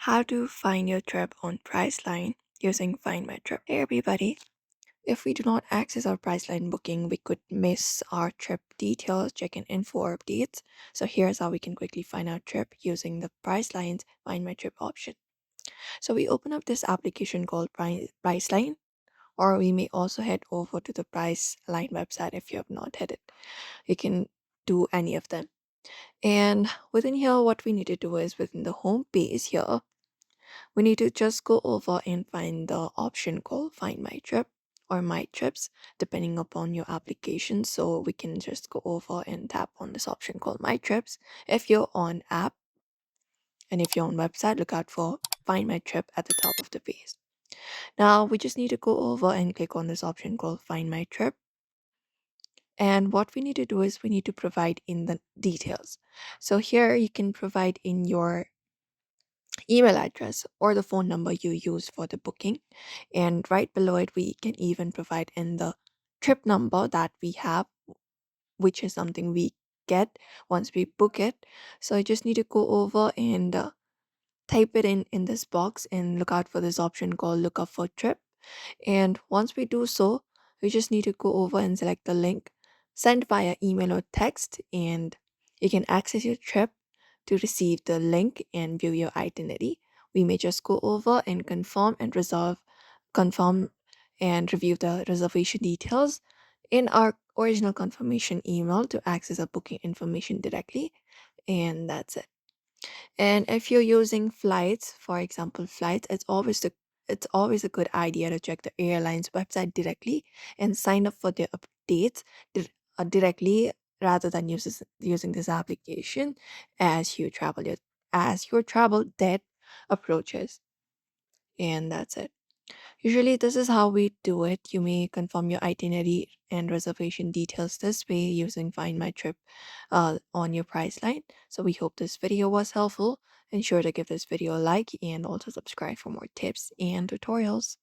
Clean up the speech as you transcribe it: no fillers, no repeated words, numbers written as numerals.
How to find your trip on Priceline using Find My Trip. Hey everybody, if we do not access our Priceline booking, we could miss our trip details, check-in info, or updates. So here's how we can quickly find our trip using the Priceline's Find My Trip option. So we open up this application called Priceline, or we may also head over to the Priceline website if you have not had it. You can do any of them. And within here, what we need to do is within the home page here, we need to just go over and find the option called Find My Trip or My Trips, depending upon your application. So we can just go over and tap on this option called My Trips. If you're on app and if you're on website, look out for Find My Trip at the top of the page. Now we just need to go over and click on this option called Find My Trip. And what we need to do is we need to provide in the details. So here you can provide in your email address or the phone number you use for the booking. And right below it, we can even provide in the trip number that we have, which is something we get once we book it. So I just need to go over and type it in this box and look out for this option called look up for trip. And once we do so, we just need to go over and select the link, send via email or text, and you can access your trip to receive the link and view your itinerary. We may just go over and confirm and review the reservation details in our original confirmation email to access our booking information directly. And that's it. And if you're using flights, for example, flights, it's always a good idea to check the airline's website directly and sign up for their updates directly rather than using this application as your travel date approaches. And that's it. Usually, this is how we do it. You may confirm your itinerary and reservation details this way using Find My Trip on your Priceline. So, we hope this video was helpful. Ensure to give this video a like and also subscribe for more tips and tutorials.